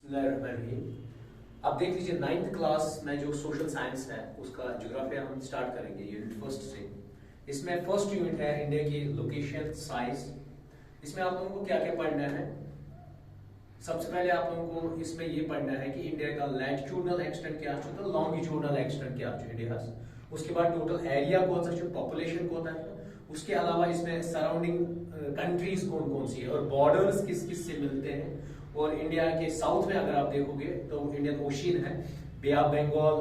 अब देख लीजिए 9th क्लास में जो सोशल साइंस है उसका ज्योग्राफी हम स्टार्ट करेंगे यूनिट फर्स्ट से। इसमें फर्स्ट यूनिट है इंडिया की लोकेशन साइज। इसमें आप लोगों को क्या क्या पढ़ना है। सबसे पहले आप लोगों को इसमें ये पढ़ना है कि इंडिया का लैटिट्यूडनल एक्सटेंट क्या है, लॉन्गिट्यूडनल एक्सटेंट क्या है इंडिया। उसके बाद टोटल एरिया कौन सा, पॉपुलेशन कौन है। उसके अलावा इसमें सराउंडिंग कंट्रीज कौन कौन सी है और बॉर्डर्स किस किस से मिलते हैं। और इंडिया के साउथ में अगर आप देखोगे तो इंडियन ओशियन है, बे ऑफ बंगाल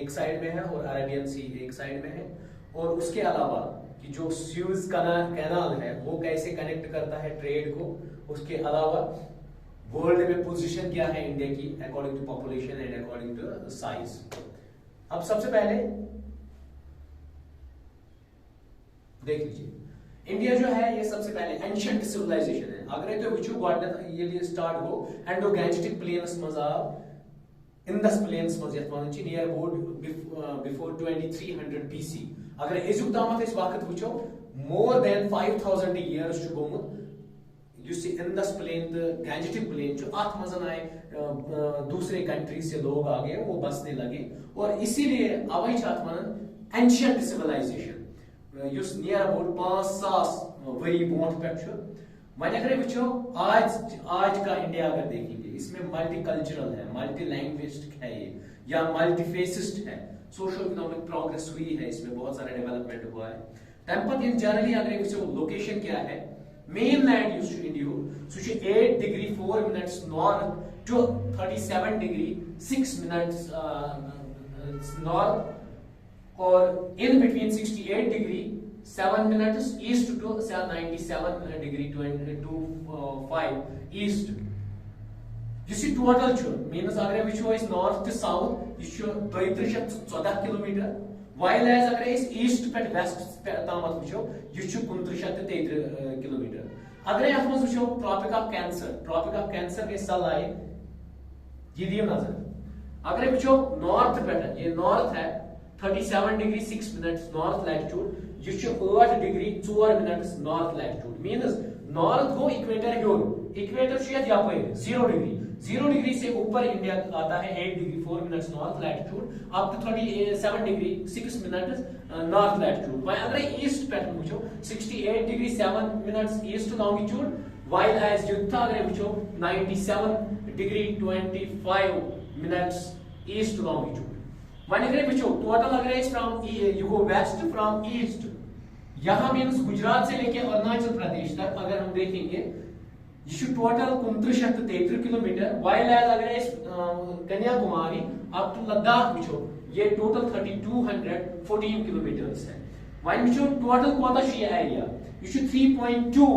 एक साइड में है और अरेबियन सी एक साइड में है। और उसके अलावा कि जो स्यूज कैनाल है वो कैसे कनेक्ट करता है ट्रेड को। उसके अलावा वर्ल्ड में पोजीशन क्या है इंडिया की according to population and according to size. अब सबसे पहले देख लीजिए इंडिया जो है ये सबसे पहले एंशिएंट सिविलाइजेशन है। अगर तो वुचो गॉडनेथ ये स्टार्ट हो एंडो गैंजेटिक प्लेन्स मज आव इंडस प्लेन्स मज यत one near about before 2300 BC। अगर एजुक तामत इस वक्त वुचो मोर देन 5000 इयर्स छु गोमुत युस इंडस प्लेन तो गैंजेटिक प्लेन छु अत मज आए दूसरे कंट्री से लोग आ गए, वो बसने लगे और इसीलिए अवै छ at one ancient civilization near about 5000 very brought पे। वह अगर वो आज का इंडिया अगर देखेंगे इसमें मल्टी कल्चरल है, मल्टी लैंग्वेज है ये, या मल्टी फेसिस्ट है। सोशल इकोनॉमिक प्रोग्रेस हुई है, इसमें बहुत सारा डेवलपमेंट हुआ है। तब इन जनरली अगर वो लोकेशन क्या है, mainland use to India सु 8 degree 4 minutes north to 37 degree 6 minutes north और in between 68 degree 7 minutes east to 97 degree 25 east. Total means अगर वो नॉर्थ टू साउथ यह 3214 किलोमीटर, वाइल एज अगर ईस्ट पे वेस्ट तामत वो यह 2933 किलोमीटर। अगर अत मज वो ट्रॉपिक ऑफ कैंसर के सल आए ये दियो नजर। अगर वो नॉर्थ पे ये नॉर्थ है 37 डिग्री 6 मिनट्स नॉर्थ लैटिट्यूड, यह 8 degree 4 minutes north latitude. Means north go equator your, equator zero degree से ऊपर इंडिया आता है 8 degree 4 minutes north latitude up to 37 degree 6 minutes north latitude. वह अगर ईस्ट पे वो 68 degree 7 minutes east longitude, while as युद्ध अगर वो 97 डिग्री 25 मिनट्स ईस्ट लॉन्गिट्यूड। वन अगर वो टोटल अगर from you go west from east, यहाँ मीन्स गुजरात से लेके अरुणाचल प्रदेश तक अगर हम देखेंगे यह टोटल 2933 किलोमीटर। वाइल एज अगर कन्याकुमारी अप टू लद्दाख वो ये टोटल 3214 किलोमीटर है। वन वो टोटल कोता एरिया यह 3.2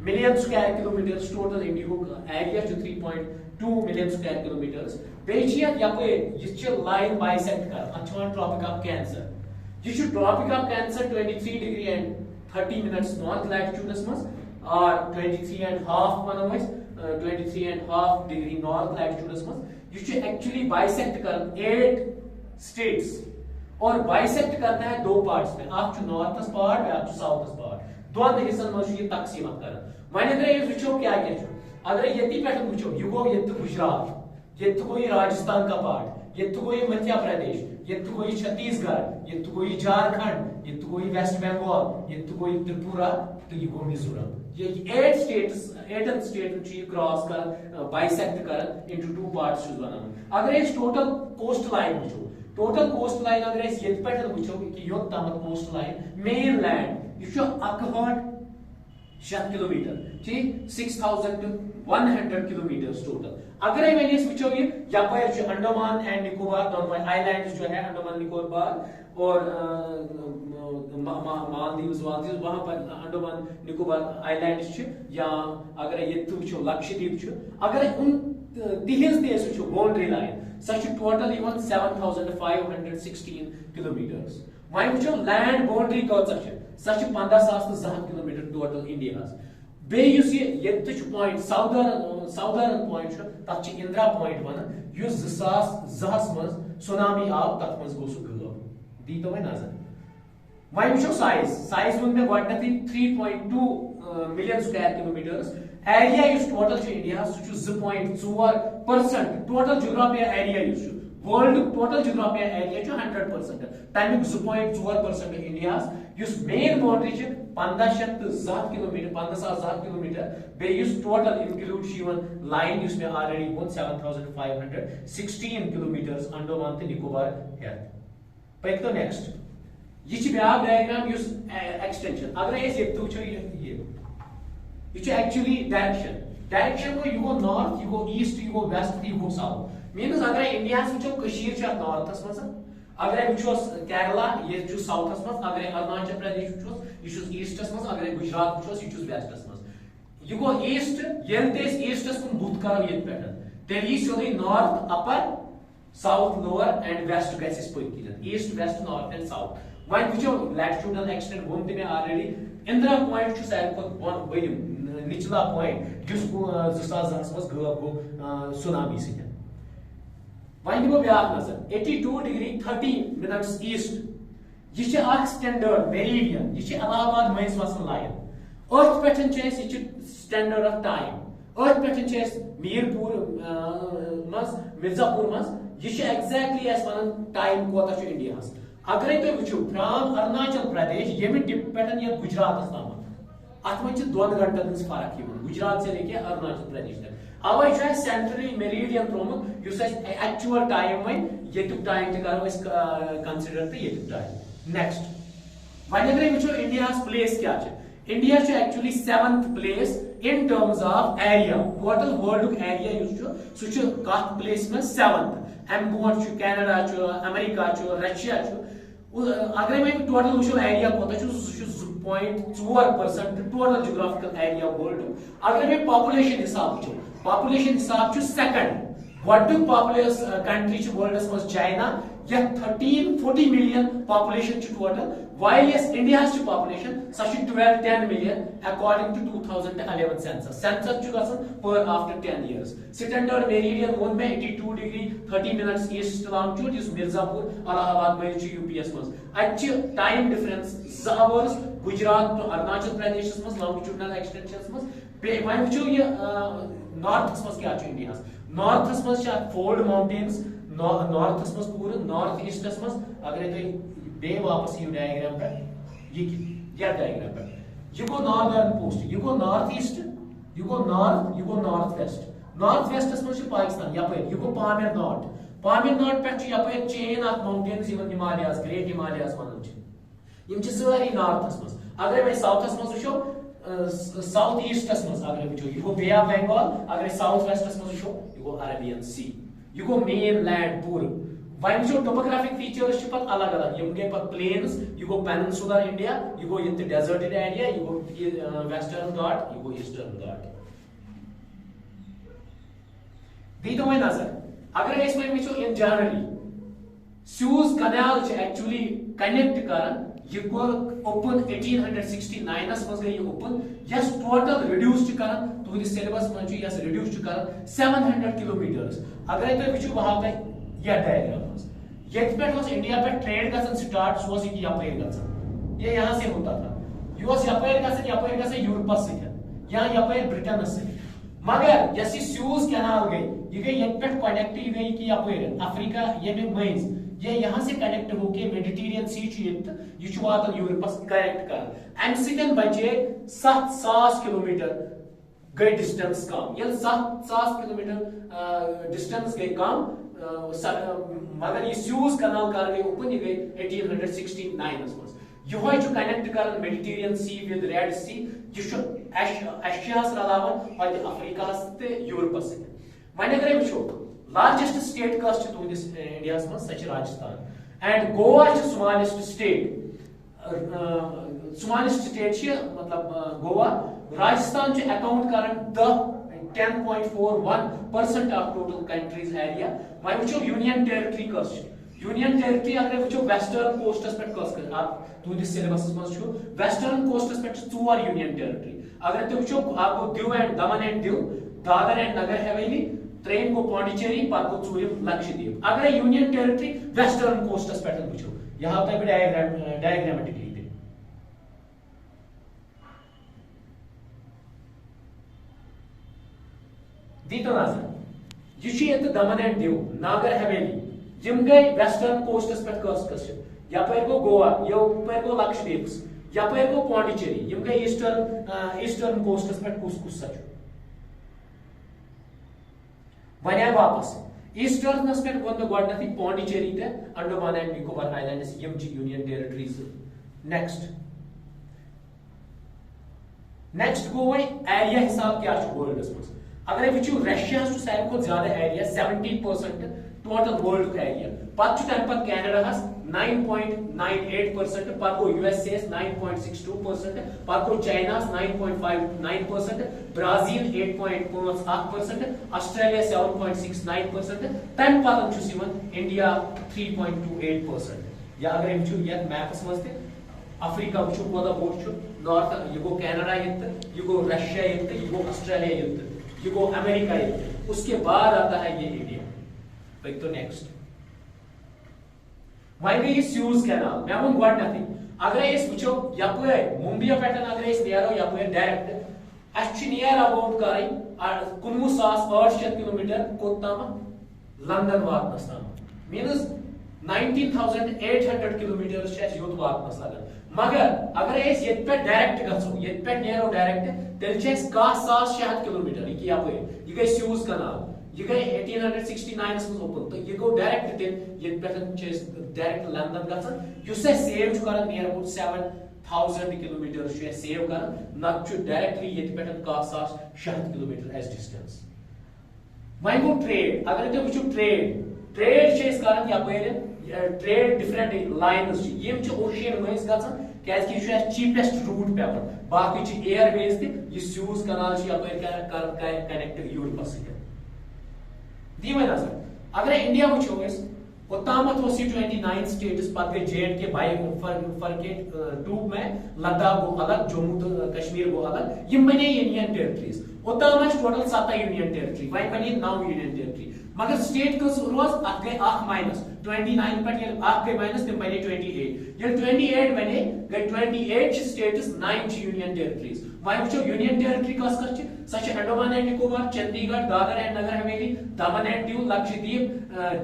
million square kilometre total India area 3.2 million square kilometre. यह लाइन बाइसेक्ट कर ट्रॉपिक ऑफ कैंसर, यह Tropic of Cancer 23 degree and 30 minutes north latitudes मज और 23.5 वनो 23.5 डिग्री नॉर्थ लैटिट्यूडस मज। यह एक्चुअली बाइसेक्ट कर 8 स्टेट्स और बाइसेक्ट करता है 2 पार्ट्स में, आप नॉर्थस पार्ट आप साउथस पार्ट, दोन हिस्सन मज तकसीम कर। वन अगर वो क्या अगर ये पे वो यह गो ये गुजरात, ये गो राजस्थान का पार्ट, ये गो मध्य प्रदेश, ये गो छत्तीसगढ़, ये गो झारखंड, ये गो वेस्ट बंगाल, ये गो त्रिपुरा, तो ये गो मिजोरम। ये 8 स्टेट क्रॉस कर बाइसेक्ट कर इनटू 2 पार्ट्स बना। अगर टोटल कोस्ट लाइन वो टोटल कोस्ट लाइन अगर ये पे वो कि योत तमत कोस्ट लाइन मेन लैंड यह 1,000 किलोमीटर ठीक 6100 किलोमीटर टोटल। अगर वन वो यप अंडमान एंड निकोबार दोनों आइलैंड जो है अंडमान निकोबार और मालदीव्स वालदीव्स, वहां पर अंडमान निकोबार आइलैंड या अगर ये वो लक्षद्वीप अगर उन तिहज वो बाउंड्री लाइन सह टोटल 7516 किलोमीटर। वन वो लैंड बाउंड्री कौच सह 15,200 kilometre total India. Point southern point तथ इंदिरा पॉइंट वन 2002 मज सुनामी आव तथ मज गो सह दी तो नजर। वन वो साइज वो मे गो 3.2 मिलियन स्क्वायर किलोमीटर एरिया इस टोटल इंडिया सह 2.4% टोटल जोग्राफिया एरिया वर्ल्ड टोटल जोग्राफिया एरिया 100% तमिक 2.4% India main boundary 15,200 kilometre 15,200 kilometre बे टोटल इंक्लूड लाइन मे ऑलरेडी वो 7,516 किलोमीटर अंडोमान तो निकोबार हेत पक तो नेक्स्ट यह ब्या डायग्राम एक्सटेंशन अगर ये एक्चुअली डायरेक्शन गो यह गो नॉर्थ यह गो ईस्ट यह गो वेस्ट यह गो साउथ मीनस अगर इंडिया वो नॉर्थस मज अगर वो केरला ये साउथस मज अगर अरुणाचल प्रदेश वो यह ईस्टस मज अगर गुजरात वो यह वेस्टस मज यह गो ईस्ट ये ईस्टस कुन बुत करो ये तेल यह सोदी north upper south lower and west गस पक east west north and south वन वो लैटिट्यूडल एक्सटेंट वो मे ऑलरेडी इंदिरा पॉइंट सारे निचला पॉइंट जिस 2010 मज गब गो सुनामी सत वन दिमो ब्या नजर 82 डिग्री 30 मिनट्स ईस्ट यह स्टैंडर्ड मेरिडियन यह इलाहाबाद मज वसन लाइन अथ पे स्टैंडर्ड ऑफ टाइम अथ पे मीरपुर मज मिर्जापुर मज यह एग्जैक्टली वन टाइम कोता इंडिया अगर तुम वो फ्राम अरुणाचल प्रदेश ये टिप पे गुजरात तम अत मे 2 घंटन हज फर्क गुजरात से लेके अरुणाचल प्रदेश तक अवे सेंट्रली मेरिडियन त्रोमुत एक्चुअल टाइम वन ये टाइम तरो कंसिडर तो ये टाइम नेक्स्ट वन अगर वो इंडिया प्लेस क्या India actually 7th place in terms of area total world area सह प्लेस में 7th अम बो कैनेडा अमेरिका रशिया अगर मैं टोटल वो एरिया कोता 2.4% टोटल जोग्राफिकल एरिया वर्ल्ड अगर मैं पॉपुलेशन हिसाब सेकंड गोडुक पॉपुलस कंट्री वर्ल्डस मज China 1340 million population total while yes India's population such 1210 million according to 2011 census per after 10 years standard meridian one में 82 degree 30 minutes east longitude is Mirzapur Allahabad में UPS मज अच्छी time difference 2 hours Gujarat तो अरुणाचल प्रदेश मज longitudinal extensions मज वह वो ये नॉर्थस मज क्या इंडिया नॉर्थस मज फोल्ड माउंटेन्स नॉर्थस मज पूरे नॉर्थ ईस्टस मज अगर तुम बे वापस यू डायग्राम पे ये डायग्राम पे you go northern post you go north east you go north west मज पाकिस्तान यपर यू गो पामीर नॉट पे यपर chain of mountains Himalayas great Himalayas वन सारी नॉर्थस मज अगर मैं साउथस मज वो साउथ ईस्टस मज अगर वो यह गो बे ऑफ बंगाल अगर साउथ वेस्टस मज वो यह गो अरेबियन सी यह गो मेन लैंड पूरे वन वो टोपोग्राफिक फीचर्स अलग अलग यम गए प्लेन्स यह गो पेनिनसुलर इंडिया यह गो ये डेजर्टेड एरिया यह गो वेस्टर्न घाट यह गो ईस्टर्न घाट दी तो वही नजर अगर वो in generally Suez canal actually connect कर यह गोर ओपन 1869 मज गई ओपन यस टोटल रिड्यूस कर तुंदिस सिलेबस मज रिड्यूस कर 700 किलोमीटर अगर तुम वो वहां यह डायग्राम ये पे इंडिया पे ट्रेड गसन स्टार्ट सो यपर गसन ये यहाँ से होता था यह यपर गसन यूरोपस यहाँ यपर ब्रिटेन से मगर यस स्यूज कैनाल गई यह गई ये पे कनेक्ट गई कि यपर अफ्रीका ये मज ये यहाँ से कनेक्ट होके मेडिटेरियन सी यह वात यूरोपस कनेक्ट कर अम सत बचे 7,000 किलोमीटर गई डिस्टेंस कम ये 7,000 किलोमीटर डिस्टेंस गई कम मगर ये स्यूज कनाल कर गई ओपन यह गई 1869 मज यह कनेक्ट कर मेडिटेरियन सी विद रेड सी यह एशियास रलावन अफ्रीका तो यूरोपस वन अगर वो लार्जेस्ट स्टेट कस तुंदिस इंडिया मज सह Rajasthan and Goa smallest state मतलब गोवा राजस्थान अकाउंट कर 10.41% ऑफ टोटल कंट्रीज एरिया वह वो यूनियन टेरिटरी कस यूनियन टेरिटरी अगर वो वेस्टर्न कोस्टस पे कस कर आप तुंदिस सिलेबस मज वेस्टर्न कोस्टस पे 4 यूनियन टेरिटरी अगर तुम वो आपको Diu and Daman and Diu Dadar and Nagar Haveli train को पांडिचेरी पत गो चूरिम लक्षद्वीप अगर यूनियन टेरिटरी वेस्टर्न कोस्टस पे वो यहाँ तक डायग्रामेटिकली दी तो नजर यह दमन एंड दीव नागर हवेली यम गई वेस्टर्न कोस्टस पे कस यपर गो गोवा यपर गो लक्षद्वीप यपर गो पांडिचेरी यम गई ईस्टर्न कोस्टस पे कुस सच वन आय वापस ईस्टर्नस पे वो गोडनथी पांडिचेरी ते अंडमान एंड निकोबार आइलैंड्स यम यूनियन टेरिटरीज नेक्स्ट गो वही एरिया हिसाब क्या वर्ल्डस मज अगर वो रशिया सारे को ज्यादा एरिया 70% टोटल वर्ल्ड का एरिया तम कैनेडा 9.98% पो यूएसए 9.62% पो चाइना 9.59%, ब्राजील 8.51%, ऑस्ट्रेलिया 7.69%, तम पत इंडिया 3.28%। या अगर ये मैपस मज अफ्रीका वो कोदा बोट नॉर्थ यह गो कैनेडा ये गो रशिया ये गो ऑस्ट्रेलिया ये गो अमेरिका ये, उसके बाद आता है ये इंडिया। तो नेक्स्ट वह गई स्यूज कैनाल मैं वो गोडनथी अगर वो यप मुंबई पे अगर नो यप डायरेक्ट अर अबाउट कर 19,800 किलोमीटर कोताम लंदन वातनस तम मीनस 19,800 किलोमीटर योत वातनस लगन। मगर अगर ये पे डायरेक्ट गो ये पे नो डायरेक्ट तेल 10,600 किलोमीटर यह गई स्यूज कैनाल यह गई 1869 मज ओपन। तो यह गो डायरेक्ट ये डायरेक्ट लंदन गु सेव कर नियर अबाउट 7,000 किलोमीटर सेव कर नत डायरेक्टली ये पे 10,600 किलोमीटर एज डिस्टेंस। वह गो ट्रेड अगर तुम वो ट्रेड कर यप ट्रेड डिफरेंट लाइन्स ओशियन मज क्या चीपेस्ट रूट पे बाकी एयरवेज तह स्यूज कनाल कनेक्ट यूरोपस दी वह नजर अगर इंडिया वो ओतामत 29 स्टेट्स पे गई J&K बाई फर्केट 2 में लद्दाख गो अलग जम्मू तो कश्मीर गो अलग ये बने यूनियन टेरिटरीज ओताम टोटल 7 यूनियन टेरिटरी वह बने 9 यूनियन टेरिटरी मगर स्टेट कस रोज अत गई माइनस 29 पे गई माइनस तम बने 28 ये 28 बने गई 28 स्टेट्स 9 यूनियन टेरिटरीज वह वो यूनियन टेरिटरी कस such Andaman and Nicobar Chandigarh Dadra and Nagar Haveli Daman and Diu Lakshadweep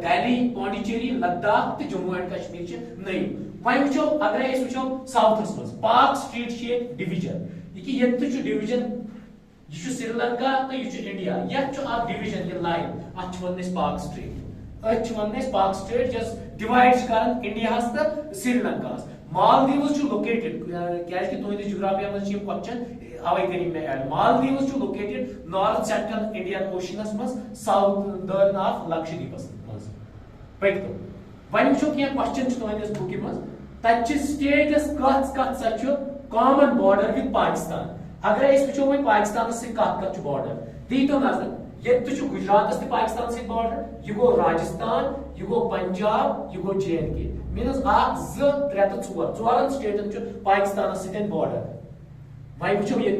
Delhi Pondicherry Ladakh तो जम्मू एंड कश्मीर नई वह वो अगर वो साउथस मज पाक स्ट्रीट डिवीजन ये डिवीजन यह श्रीलंका तो यह इंडिया यह डिवीजन ये लाइन अत वन पाक स्ट्रीट पाक स्ट्रीट जस्ट डिवाइड कर इंडिया तो श्रीलंका मालदीव्स लोकेटेड क्या तुंद जोग्राफिया मज क्वेश्चन अवे करी may add Maldives located north central Indian Oceanus मज साउदर्न ऑफ लक्षद्वीपस मज पकतो वन वो क्वेश्चन तुंद बुक मज तत स्टेटस कत कॉमन बॉर्डर विद पाकिस्तान अगर वो वो पाकिस्तान कत बॉर्डर दी तो नजर ये तो गुजरात तो पाकिस्तान से बॉर्डर यह गो राजस्थान यह गो पंजाब यह गो J&K मीनस 1 2 3 तो 4 4 स्टेटन पाकिस्तान सतन बॉर्डर वह वो ये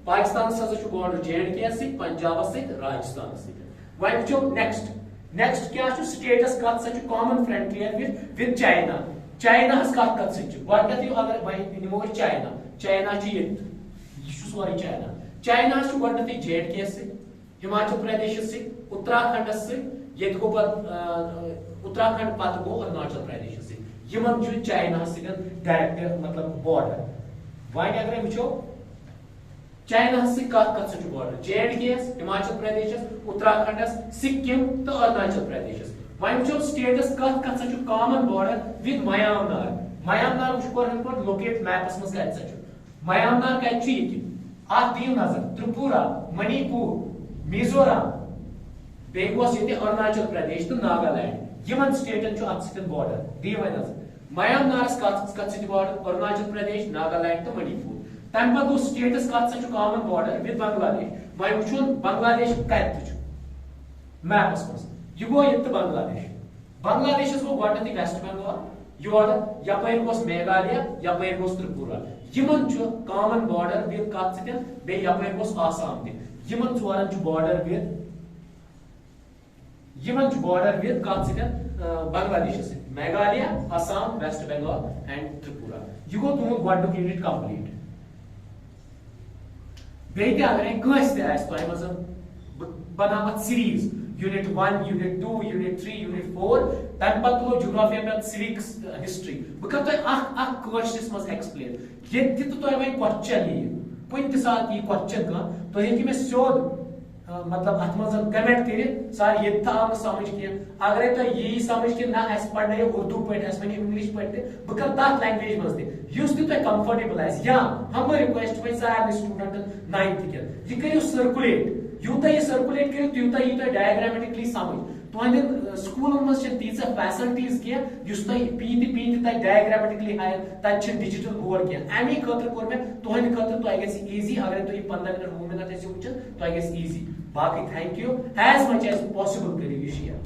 पाकिस्तान बॉर्डर J&K सत पंजाब सत राजस्थान सत वह वो नेक्स्ट क्या स्टेटस कत common frontier with China China कत सत अगर वह निमो चाइना ये sorry China गोडनथी J&K Himachal Pradesh Uttarakhand ये गो उत्तराखंड पत गो Arunachal Pradesh in China direct मतलब बॉर्डर वह अगर वो चाइना कत बॉर्डर J&K हिमाचल प्रदेश उत्तराखंड सिक्किम तो अरुणाचल प्रदेश वह वो स्टेटस कत कॉमन बॉर्डर विद म्यांमार वो लोकेट मैपस मज कत म्यांमार कत दीव नजर त्रिपुरा मणिपुर मिजोरम बेगोस ये अरुणाचल प्रदेश तो नागालैंड इन स्टेटन अत बॉर्डर दी वह नजर म्यांमारस कत बॉर्डर अरुणाचल प्रदेश नागालैंड तो मणिपुर तम पे स्टेटस कत कॉमन बॉर्डर विद बांग्लादेश वह वो बांग्लादेश कत मैपस मज यह गो ये बांग्लादेश गो गोडनथी वेस्ट बंगाल योर यपर गोस मेघालय यपर गोस Tripura in common border with कत बे यपर गोस आसाम इन चोरन बॉर्डर विद कत बांग्लादेश मेघालय आसाम वेस्ट बंगाल एंड त्रिपुरा यह गो तुम गोडनुक यूनिट कंप्लीट बे अगर कस तह बनावत series unit 1 unit 2 unit 3 unit 4 तम पत लो ज्योग्राफी पे सिविक्स हिस्ट्री बह कर तो अख क्वेश्चन मज एक्सप्लेन ये तो वह क्वेश्चन ये कुन सात यह क्वेश्चन का तो हे मे सोद मतलब अत मज कमेंट कर सर ये आव समझ कह अगर तो यही समझ कि ना पढ़े उर्दू पे वन इंग्लिश पे बह कर तथ लैंग्वेज मज तुम कंफर्टेबल या हम रिक्वेस्ट वो सारे स्टूडेंट 9th के यह करो सर्कुलेट यूत यह सर्कुलेट कर यूत यी तुम डायग्रामेटिकली समझ तुहद स्कूल मज तीस फैसिलिटीज कह पीन तक डायग्रामेटिकली हायर तक डिजिटल बोर्ड कह अमी खतर कोर मे तुहद खतर तुह गई ईजी अगर तुम 15 मिनट 20 मिनट वो तुह गई ईजी बाकी thank you as much as possible करो यह शेयर।